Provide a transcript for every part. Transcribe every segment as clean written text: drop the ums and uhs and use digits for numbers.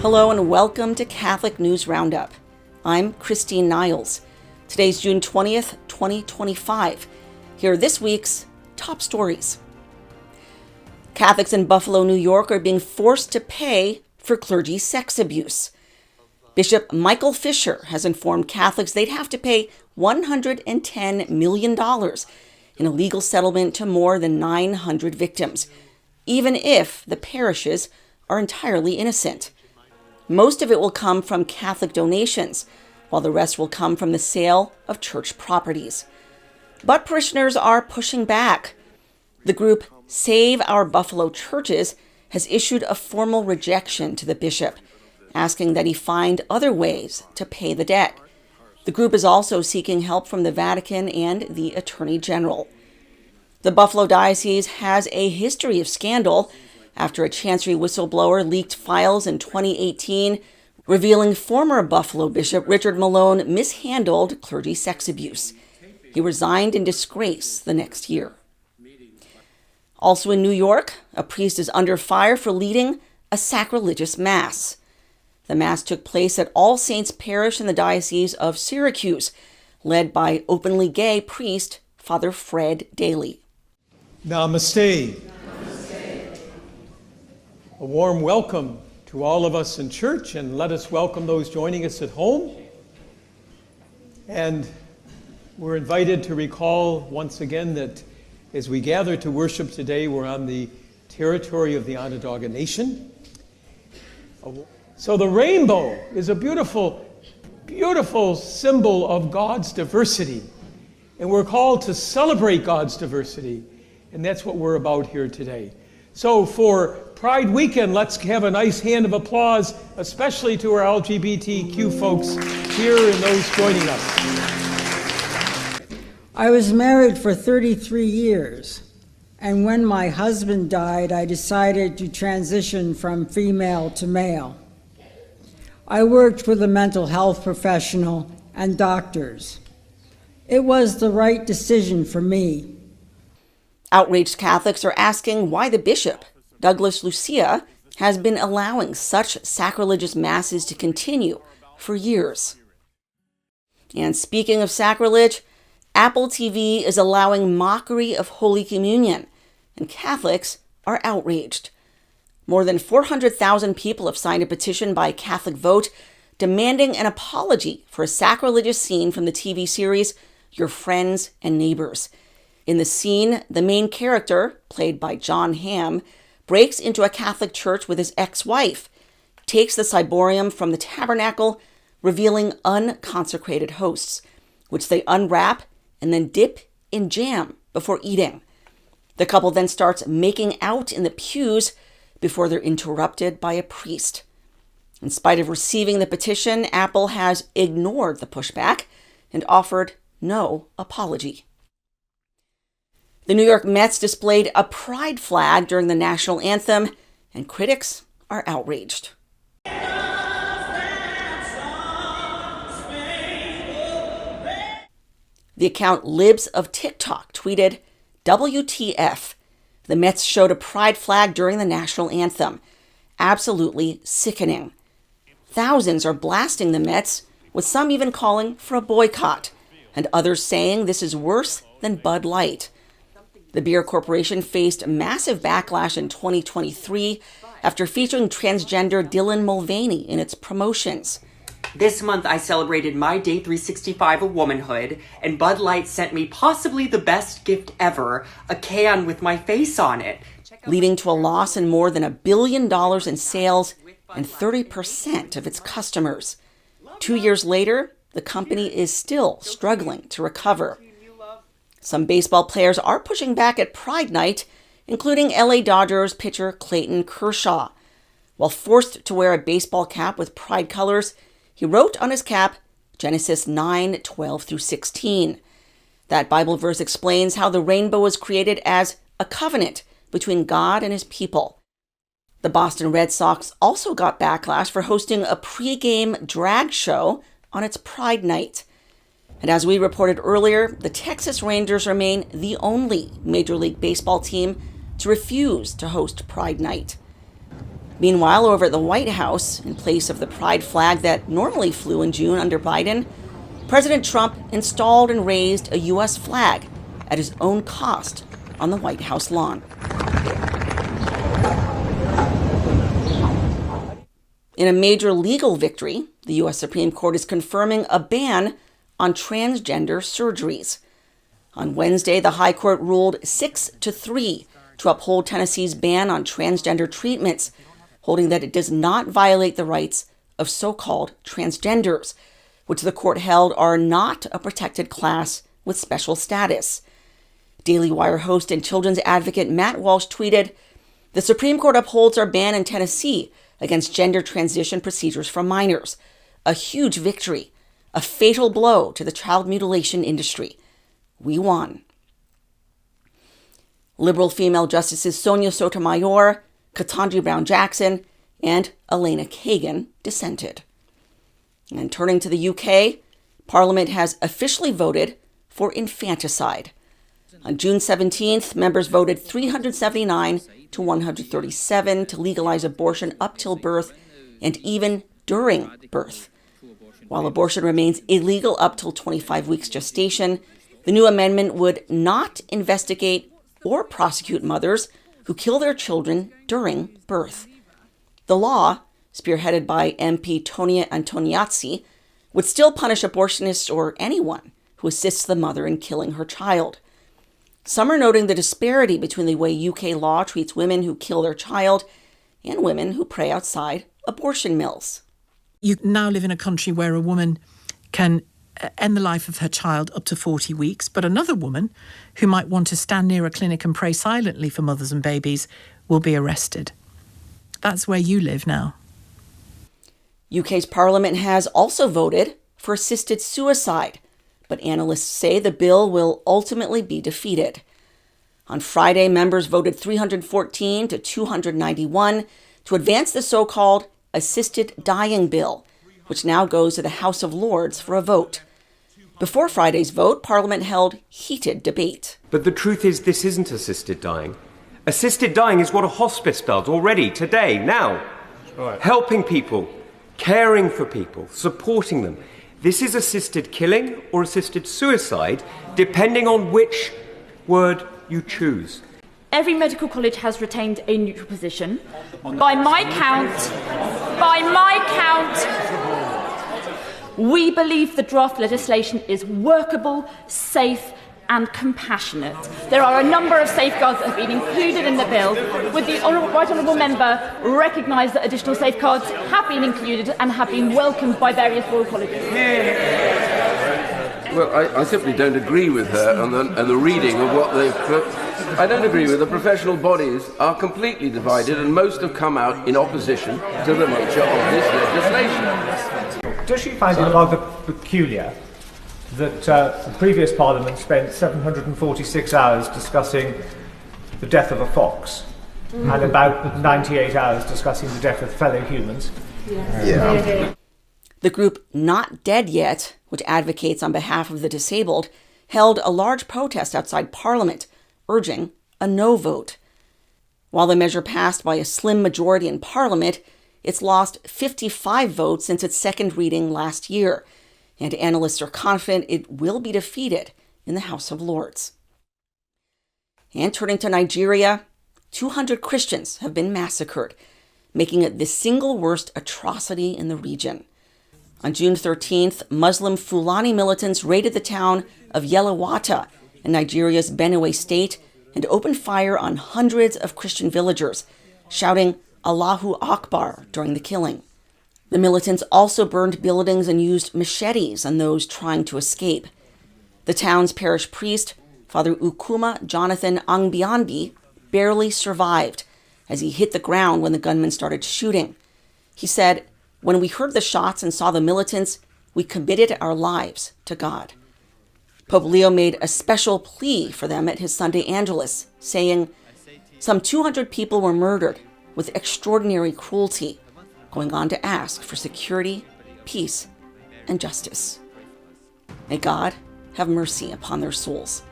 Hello and welcome to Catholic News Roundup. I'm Christine Niles. Today's June 20th, 2025. Here are this week's top stories. Catholics in Buffalo, New York are being forced to pay for clergy sex abuse. Bishop Michael Fisher has informed Catholics they'd have to pay $110 million in a legal settlement to more than 900 victims, even if the parishes are entirely innocent. Most of it will come from Catholic donations, while the rest will come from the sale of church properties. But parishioners are pushing back. The group Save Our Buffalo Churches has issued a formal rejection to the bishop, asking that he find other ways to pay the debt. The group is also seeking help from the Vatican and the Attorney General. The Buffalo Diocese has a history of scandal after a Chancery whistleblower leaked files in 2018 revealing former Buffalo Bishop Richard Malone mishandled clergy sex abuse. He resigned in disgrace the next year. Also in New York, a priest is under fire for leading a sacrilegious mass. The mass took place at All Saints Parish in the Diocese of Syracuse, led by openly gay priest Father Fred Daly. Namaste. A warm welcome to all of us in church, and let us welcome those joining us at home. And we're invited to recall once again that as we gather to worship today, we're on the territory of the Onondaga Nation. So the rainbow is a beautiful, beautiful symbol of God's diversity. And we're called to celebrate God's diversity. And that's what we're about here today. So for Pride Weekend, let's have a nice hand of applause, especially to our LGBTQ folks here and those joining us. I was married for 33 years, and when my husband died, I decided to transition from female to male. I worked with a mental health professional and doctors. It was the right decision for me. Outraged Catholics are asking why the bishop, Douglas Lucia, has been allowing such sacrilegious masses to continue for years. And speaking of sacrilege, Apple TV is allowing mockery of Holy Communion, and Catholics are outraged. More than 400,000 people have signed a petition by Catholic Vote demanding an apology for a sacrilegious scene from the TV series Your Friends and Neighbors. In the scene, the main character, played by John Hamm, breaks into a Catholic church with his ex-wife, takes the ciborium from the tabernacle, revealing unconsecrated hosts, which they unwrap and then dip in jam before eating. The couple then starts making out in the pews before they're interrupted by a priest. In spite of receiving the petition, Apple has ignored the pushback and offered no apology. The New York Mets displayed a pride flag during the national anthem, and critics are outraged. The account Libs of TikTok tweeted, WTF, the Mets showed a pride flag during the national anthem. Absolutely sickening. Thousands are blasting the Mets, with some even calling for a boycott, and others saying this is worse than Bud Light. The beer corporation faced massive backlash in 2023 after featuring transgender Dylan Mulvaney in its promotions. This month I celebrated my day 365 of womanhood, and Bud Light sent me possibly the best gift ever, a can with my face on it. Leading to a loss in more than $1 billion in sales and 30% of its customers. 2 years later, the company is still struggling to recover. Some baseball players are pushing back at Pride Night, including LA Dodgers pitcher Clayton Kershaw. While forced to wear a baseball cap with pride colors, he wrote on his cap Genesis 9:12-16. That Bible verse explains how the rainbow was created as a covenant between God and his people. The Boston Red Sox also got backlash for hosting a pre-game drag show on its Pride Night. And as we reported earlier, the Texas Rangers remain the only Major League Baseball team to refuse to host Pride Night. Meanwhile, over at the White House, in place of the pride flag that normally flew in June under Biden, President Trump installed and raised a U.S. flag at his own cost on the White House lawn. In a major legal victory, the U.S. Supreme Court is confirming a ban on transgender surgeries. On Wednesday, the High Court ruled 6-3 to uphold Tennessee's ban on transgender treatments, holding that it does not violate the rights of so-called transgenders, which the court held are not a protected class with special status. Daily Wire host and children's advocate Matt Walsh tweeted, "The Supreme Court upholds our ban in Tennessee against gender transition procedures for minors. A huge victory, a fatal blow to the child mutilation industry. We won." Liberal female justices Sonia Sotomayor, Ketanji Brown Jackson, and Elena Kagan dissented. And turning to the UK, Parliament has officially voted for infanticide. On June 17th, members voted 379 to 137 to legalize abortion up till birth and even during birth. While abortion remains illegal up till 25 weeks gestation, the new amendment would not investigate or prosecute mothers who kill their children during birth. The law, spearheaded by MP Tonia Antoniazzi, would still punish abortionists or anyone who assists the mother in killing her child. Some are noting the disparity between the way UK law treats women who kill their child and women who pray outside abortion mills. You now live in a country where a woman can end the life of her child up to 40 weeks, but another woman who might want to stand near a clinic and pray silently for mothers and babies will be arrested. That's where you live now. UK's Parliament has also voted for assisted suicide, but analysts say the bill will ultimately be defeated. On Friday, members voted 314 to 291 to advance the so-called assisted dying bill, which now goes to the House of Lords for a vote. Before Friday's vote, Parliament held heated debate. But the truth is, this isn't assisted dying. Assisted dying is what a hospice does already, today, now. Right. Helping people, caring for people, supporting them. This is assisted killing or assisted suicide, depending on which word you choose. Every medical college has retained a neutral position. By my count, we believe the draft legislation is workable, safe, and compassionate. There are a number of safeguards that have been included in the bill. Would the Right Honourable Member recognise that additional safeguards have been included and have been welcomed by various royal colleges? Well, I simply don't agree with her and the reading of what they've... I don't agree with the professional bodies are completely divided and most have come out in opposition to the nature of this legislation. Does she find it rather peculiar that the previous Parliament spent 746 hours discussing the death of a fox and about 98 hours discussing the death of fellow humans? Yeah. The group Not Dead Yet, which advocates on behalf of the disabled, held a large protest outside Parliament, urging a no vote. While the measure passed by a slim majority in Parliament, it's lost 55 votes since its second reading last year, and analysts are confident it will be defeated in the House of Lords. And turning to Nigeria, 200 Christians have been massacred, making it the single worst atrocity in the region. On June 13th, Muslim Fulani militants raided the town of Yelawata in Nigeria's Benue state and opened fire on hundreds of Christian villagers, shouting Allahu Akbar during the killing. The militants also burned buildings and used machetes on those trying to escape. The town's parish priest, Father Ukuma Jonathan Angbianbi, barely survived as he hit the ground when the gunmen started shooting. He said, "When we heard the shots and saw the militants, we committed our lives to God." Pope Leo made a special plea for them at his Sunday Angelus, saying, "Some 200 people were murdered with extraordinary cruelty," going on to ask for security, peace, and justice. May God have mercy upon their souls.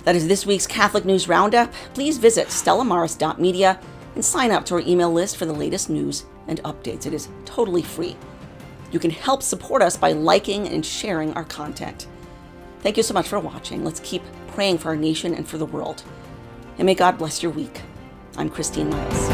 That is this week's Catholic News Roundup. Please visit stellamaris.media and sign up to our email list for the latest news and updates. It is totally free. You can help support us by liking and sharing our content. Thank you so much for watching. Let's keep praying for our nation and for the world. And may God bless your week. I'm Christine Niles.